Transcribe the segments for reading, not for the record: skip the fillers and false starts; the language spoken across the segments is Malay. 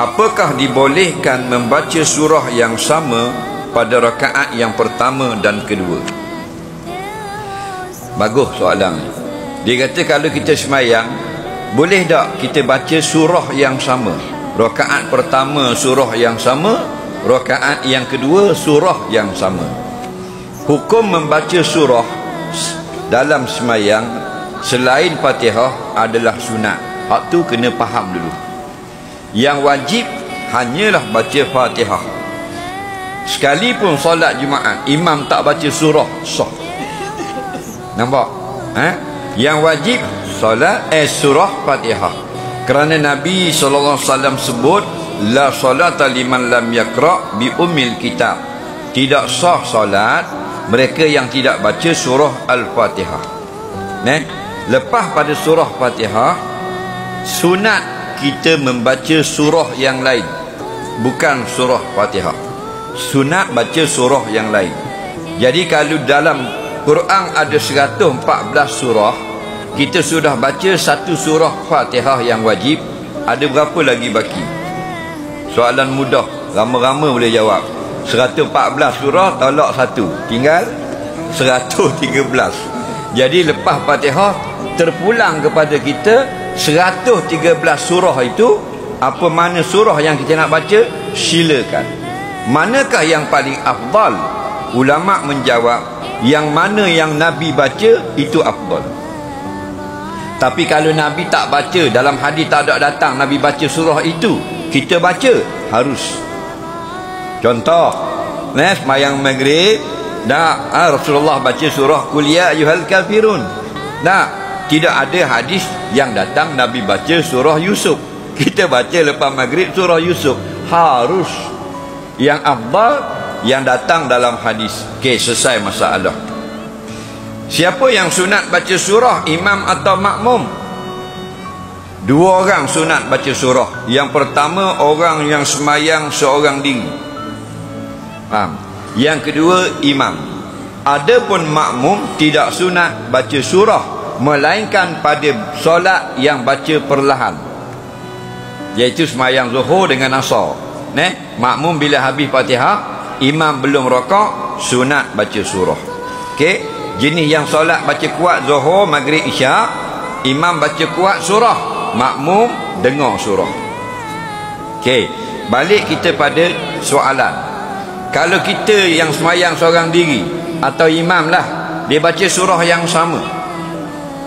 apakah dibolehkan membaca surah yang sama pada rakaat yang pertama dan kedua? Bagus soalan ni. Dia kata kalau kita semayang, boleh tak kita baca surah yang sama? Rakaat pertama surah yang sama, rakaat yang kedua surah yang sama. Hukum membaca surah dalam semayang selain Fatihah adalah sunat. Hak tu kena faham dulu. Yang wajib hanyalah baca Fatihah. Sekalipun solat Jumaat imam tak baca surah, sah. Nampak? Yang wajib solat surah Fatihah. Kerana Nabi SAW sebut la solata liman lam yaqra bi ummil kitab. Tidak sah solat mereka yang tidak baca surah Al-Fatihah. Lepas pada surah Fatihah, sunat kita membaca surah yang lain, bukan surah Fatihah. Sunat baca surah yang lain. Jadi kalau dalam Quran ada 114 surah, kita sudah baca satu surah Fatihah yang wajib, ada berapa lagi baki? Soalan mudah, ramai-ramai boleh jawab. 114 surah tolak satu, tinggal 113. Jadi lepas Fatihah terpulang kepada kita 113 surah itu. Apa mana surah yang kita nak baca? Silakan. Manakah yang paling afdal? Ulama menjawab yang mana yang Nabi baca itu afdal. Tapi kalau Nabi tak baca, dalam hadis tak ada datang Nabi baca surah itu, kita baca harus. Contoh, semayang maghrib, Rasulullah baca surah Qul ya ayyuhal kafirun. Tidak ada hadis yang datang Nabi baca surah Yusuf. Kita baca lepas maghrib surah Yusuf. Harus. Yang afdal yang datang dalam hadis. Okey, selesai masalah. Siapa yang sunat baca surah, imam atau makmum? Dua orang sunat baca surah. Yang pertama, orang yang semayang seorang diri. Faham? Yang kedua, imam. Adapun makmum tidak sunat baca surah, melainkan pada solat yang baca perlahan, iaitu semayang zuhur dengan asar. Makmum bila habis Fatihah, imam belum rokok, sunat baca surah. Okey, jenis yang solat baca kuat zuhur, maghrib, isyak, imam baca kuat surah, makmum dengar surah. Okey, balik kita pada soalan. Kalau kita yang semayang seorang diri atau imam lah, dia baca surah yang sama,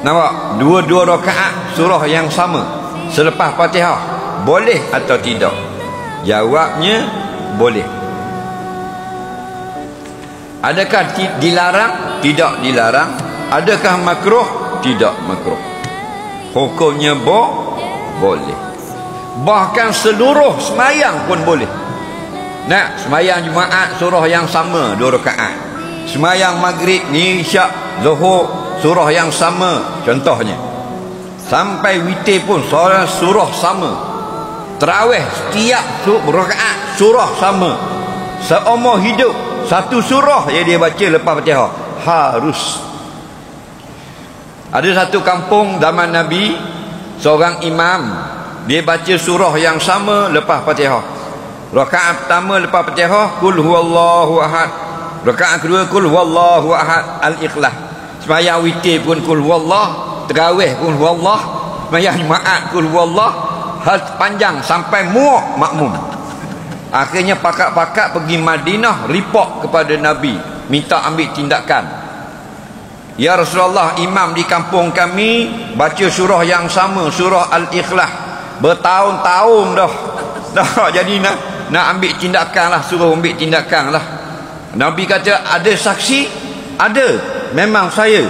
nampak? Dua-dua rakaat surah yang sama selepas Fatihah, boleh atau tidak? Jawabnya boleh. Adakah dilarang? Tidak dilarang. Adakah makruh? Tidak makruh. Hukumnya boleh. Bahkan seluruh semayang pun boleh. Semayang Jumaat surah yang sama 2 rakaat. Semayang maghrib, isyak, zuhur surah yang sama contohnya. Sampai witir pun surah sama. Tarawih setiap rakaat surah sama. Seumur hidup satu surah yang dia baca lepas Fatihah. Harus. Ada satu kampung zaman Nabi, seorang imam, dia baca surah yang sama lepas Fatihah. Rakaat pertama lepas Fatihah Qul huwallahu ahad. Rakaat kedua Qul huwallahu ahad, Al-Ikhlas. Sembahyang witir pun Qul huwallah, tarawih pun huwallah, sembahyang Jumaat Qul huwallah, hal panjang sampai muak makmum. Akhirnya pakak-pakak pergi Madinah, report kepada Nabi, minta ambil tindakan. Ya Rasulullah, imam di kampung kami baca surah yang sama, surah Al-Ikhlas, bertahun-tahun dah. Jadi nak ambil tindakan lah, suruh ambil tindakan lah. Nabi kata, ada saksi? Ada. Memang saya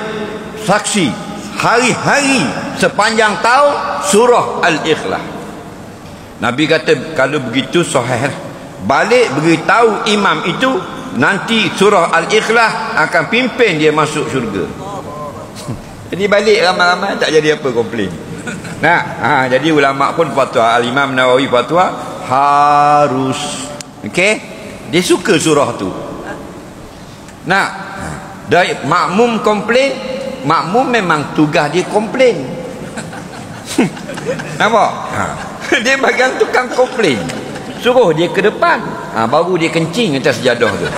saksi. Hari-hari sepanjang tahun surah Al-Ikhlas. Nabi kata, kalau begitu sahih. Balik beritahu imam itu, nanti surah Al-Ikhlas akan pimpin dia masuk syurga. Jadi balik ramai-ramai tak jadi apa komplain. Jadi ulama pun fatwa, Al-Imam Nawawi fatwa harus. Okey, dia suka surah tu. Dari makmum komplain, makmum memang tugas dia komplain. Nampak? Dia bagian tukang komplain. Suruh dia ke depan, baru dia kencing atas sejadah tu.